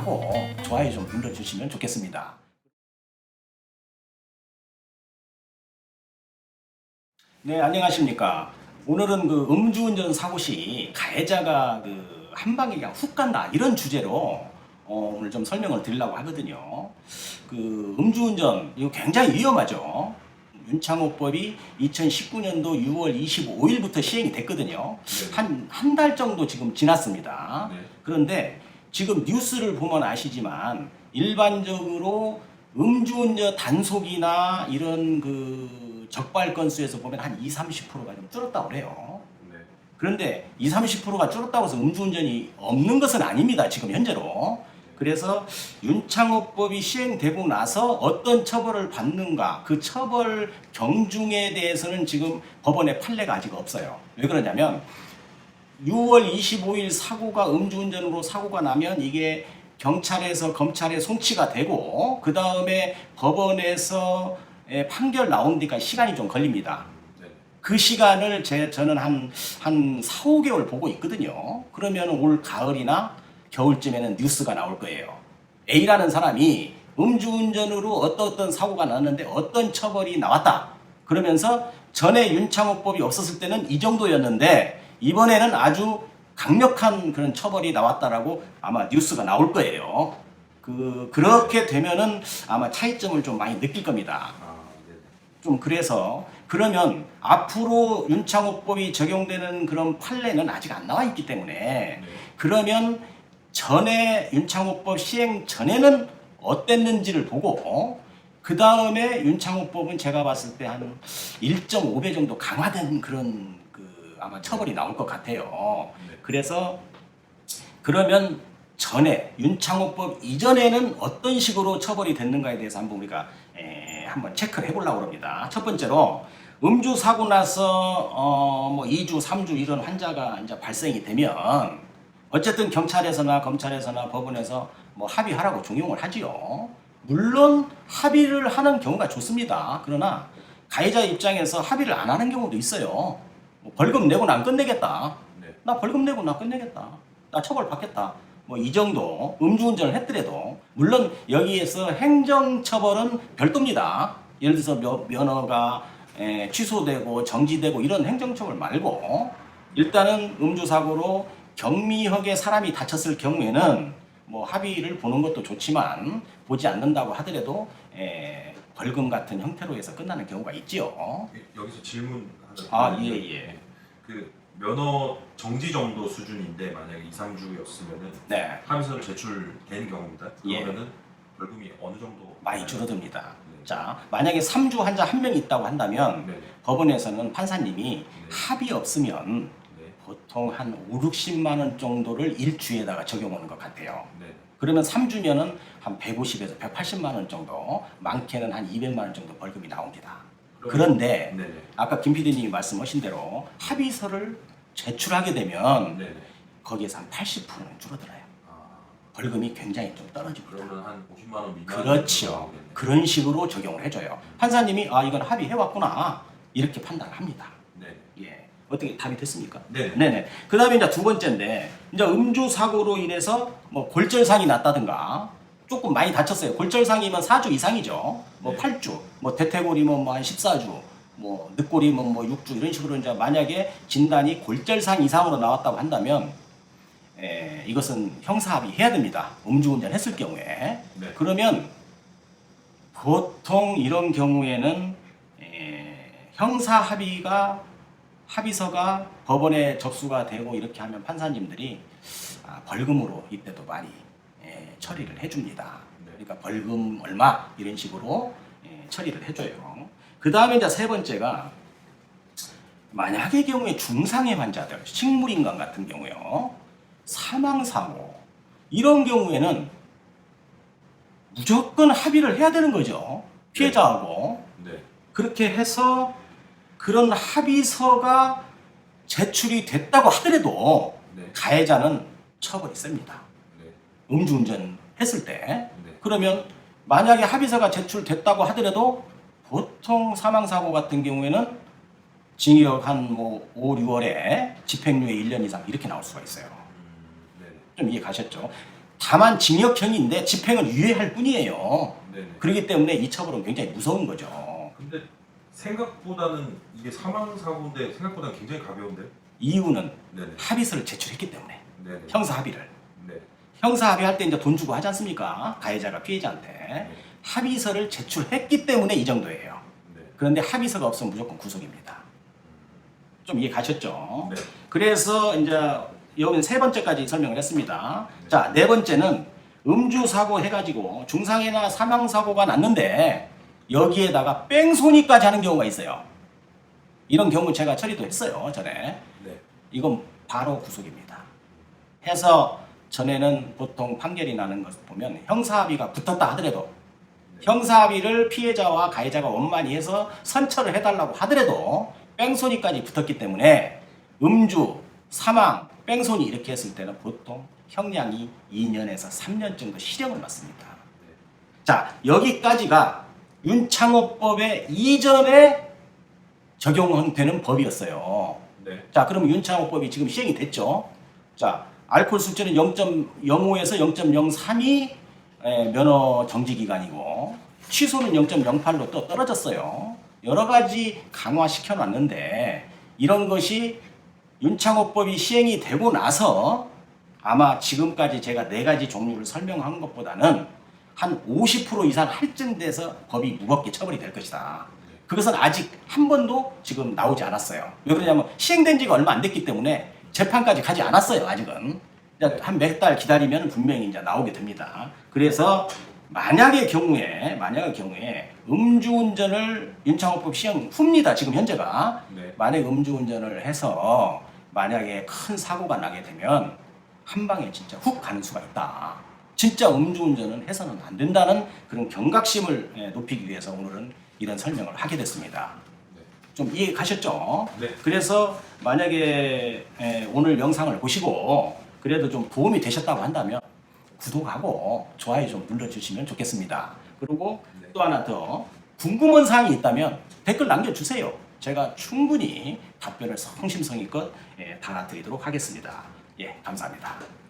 하고 좋아요 좀 눌러주시면 좋겠습니다. 네, 안녕하십니까. 오늘은 그 음주운전 사고 시 가해자가 그 한 방에 그냥 훅 간다 이런 주제로 오늘 좀 설명을 드리려고 하거든요. 그 음주운전 이거 굉장히 위험하죠. 윤창호법이 2019년도 6월 25일부터 시행이 됐거든요. 네. 한 달 정도 지금 지났습니다. 네. 그런데 지금 뉴스를 보면 아시지만 일반적으로 음주운전 단속이나 이런 그 적발 건수에서 보면 한 20-30%가 좀 줄었다고 그래요. 네. 그런데 20-30%가 줄었다고 해서 음주운전이 없는 것은 아닙니다. 지금 현재로. 그래서 윤창호법이 시행되고 나서 어떤 처벌을 받는가 그 처벌 경중에 대해서는 지금 법원의 판례가 아직 없어요. 왜 그러냐면 6월 25일 사고가 음주운전으로 사고가 나면 이게 경찰에서 검찰에 송치가 되고 그 다음에 법원에서 판결 나온 데까지 시간이 좀 걸립니다. 네. 그 시간을 저는 한 4, 5개월 보고 있거든요. 그러면 올 가을이나 겨울쯤에는 뉴스가 나올 거예요. A라는 사람이 음주운전으로 어떤 사고가 났는데 어떤 처벌이 나왔다. 그러면서 전에 윤창호법이 없었을 때는 이 정도였는데 이번에는 아주 강력한 그런 처벌이 나왔다라고 아마 뉴스가 나올 거예요. 그렇게 되면은 아마 차이점을 좀 많이 느낄 겁니다. 네. 좀 그래서 그러면 앞으로 윤창호법이 적용되는 그런 판례는 아직 안 나와 있기 때문에 네. 그러면 전에 윤창호법 시행 전에는 어땠는지를 보고 그 다음에 윤창호법은 제가 봤을 때 한 1.5배 정도 강화된 그런 아마 처벌이 나올 것 같아요. 네. 그래서 그러면 전에 윤창호법 이전에는 어떤 식으로 처벌이 됐는가에 대해서 한번 우리가 한번 체크를 해보려고 합니다. 첫 번째로 음주 사고 나서 뭐 2주, 3주 이런 환자가 이제 발생이 되면 어쨌든 경찰에서나 검찰에서나 법원에서 뭐 합의하라고 종용을 하지요. 물론 합의를 하는 경우가 좋습니다. 그러나 가해자 입장에서 합의를 안 하는 경우도 있어요. 뭐 벌금 내고는 안 끝내겠다. 네. 나 벌금 내고 나 끝내겠다. 나 처벌 받겠다. 뭐 이 정도 음주운전을 했더라도 물론 여기에서 행정처벌은 별도입니다. 예를 들어서 면허가 취소되고 정지되고 이런 행정처벌 말고 일단은 음주사고로 경미하게 사람이 다쳤을 경우에는 뭐 합의를 보는 것도 좋지만 보지 않는다고 하더라도 벌금 같은 형태로 해서 끝나는 경우가 있지요. 여기서 질문 하나. 아, 예. 그 면허 정지 정도 수준인데 만약에 2, 3주였으면은 네. 합의서를 제출된 경우입니다. 예. 그러면은 벌금이 어느 정도 많이 줄어듭니다. 네. 자, 만약에 3주 환자 한 명 있다고 한다면 네. 법원에서는 판사님이 합의 없으면 네. 보통 한 5, 60만 원 정도를 일주에다가 적용하는 것 같아요. 네. 그러면 3주면은 한 150에서 180만 원 정도, 많게는 한 200만 원 정도 벌금이 나옵니다. 그런데 네네. 아까 김 PD님이 말씀하신 대로 합의서를 제출하게 되면 네네. 거기에서 한 80%는 줄어들어요. 아, 벌금이 굉장히 좀 떨어집니다. 그러면 한 50만 원 미만. 그렇죠. 그런 식으로 적용을 해줘요. 판사님이 아 이건 합의해왔구나 이렇게 판단을 합니다. 네. 예, 어떻게 답이 됐습니까? 네. 네네. 그 다음에 이제 두 번째인데 이제 음주 사고로 인해서 뭐 골절상이 났다든가 조금 많이 다쳤어요. 골절상이면 4주 이상이죠. 뭐 네. 8주, 뭐 대퇴골이면 뭐 한 14주, 뭐 늑골이면 뭐 6주 이런 식으로 이제 만약에 진단이 골절상 이상으로 나왔다고 한다면 이것은 형사합의 해야 됩니다. 음주운전 했을 경우에. 네. 그러면 보통 이런 경우에는 합의서가 법원에 접수가 되고 이렇게 하면 판사님들이 벌금으로 이때도 많이 처리를 해줍니다. 그러니까 벌금 얼마 이런 식으로 처리를 해줘요. 그 다음에 이제 세 번째가 만약의 경우에 중상해 환자들, 식물인간 같은 경우요, 사망사고 이런 경우에는 무조건 합의를 해야 되는 거죠. 피해자하고. 네. 그렇게 해서 그런 합의서가 제출이 됐다고 하더라도 네. 가해자는 처벌이 셉니다. 네. 음주운전 했을 때. 네. 그러면 만약에 합의서가 제출됐다고 하더라도 보통 사망사고 같은 경우에는 징역 한 뭐 5, 6월에 집행유예 1년 이상 이렇게 나올 수가 있어요. 네. 좀 이해 가셨죠? 다만 징역형인데 집행을 유예할 뿐이에요. 네네. 그렇기 때문에 이 처벌은 굉장히 무서운 거죠. 근데 생각보다는 이게 사망 사고인데 생각보다는 굉장히 가벼운데. 이유는 네네. 합의서를 제출했기 때문에. 네네. 형사 합의를. 네. 형사 합의할 때 이제 돈 주고 하지 않습니까? 가해자가 피해자한테. 네. 합의서를 제출했기 때문에 이 정도예요. 네. 그런데 합의서가 없으면 무조건 구속입니다. 좀 이해 가셨죠? 네. 그래서 이제 여기는 세 번째까지 설명을 했습니다. 자, 네 번째는 음주 사고 해가지고 중상해나 사망 사고가 났는데 여기에다가 뺑소니까지 하는 경우가 있어요. 이런 경우 제가 처리도 했어요, 전에. 네. 이건 바로 구속입니다. 해서 전에는 보통 판결이 나는 것을 보면 형사합의가 붙었다 하더라도 형사합의를 피해자와 가해자가 원만히 해서 선처를 해달라고 하더라도 뺑소니까지 붙었기 때문에 음주, 사망, 뺑소니 이렇게 했을 때는 보통 형량이 2년에서 3년 정도 실형을 받습니다. 자, 여기까지가 윤창호법의 이전에 적용되는 법이었어요. 네. 자, 그럼 윤창호법이 지금 시행이 됐죠. 자, 알코올 숙제는 0.05에서 0.03이 면허 정지 기간이고 취소는 0.08로 또 떨어졌어요. 여러 가지 강화시켜 놨는데 이런 것이 윤창호법이 시행이 되고 나서 아마 지금까지 제가 네 가지 종류를 설명한 것보다는 한 50% 이상 할증돼서 법이 무겁게 처벌이 될 것이다. 그것은 아직 한 번도 지금 나오지 않았어요. 왜 그러냐면 시행된 지가 얼마 안 됐기 때문에 재판까지 가지 않았어요. 아직은. 한 몇 달 기다리면 분명히 이제 나오게 됩니다. 그래서 만약의 경우에 음주운전을 윤창호법 시행 후입니다. 지금 현재가. 네. 만약 음주운전을 해서 만약에 큰 사고가 나게 되면 한 방에 진짜 훅 가는 수가 있다. 진짜 음주운전은 해서는 안 된다는 그런 경각심을 높이기 위해서 오늘은 이런 설명을 하게 됐습니다. 네. 좀 이해 가셨죠? 네. 그래서 만약에 오늘 영상을 보시고 그래도 좀 도움이 되셨다고 한다면 구독하고 좋아요 좀 눌러주시면 좋겠습니다. 그리고 네. 또 하나 더 궁금한 사항이 있다면 댓글 남겨주세요. 제가 충분히 답변을 성심성의껏 달아드리도록 하겠습니다. 예, 감사합니다.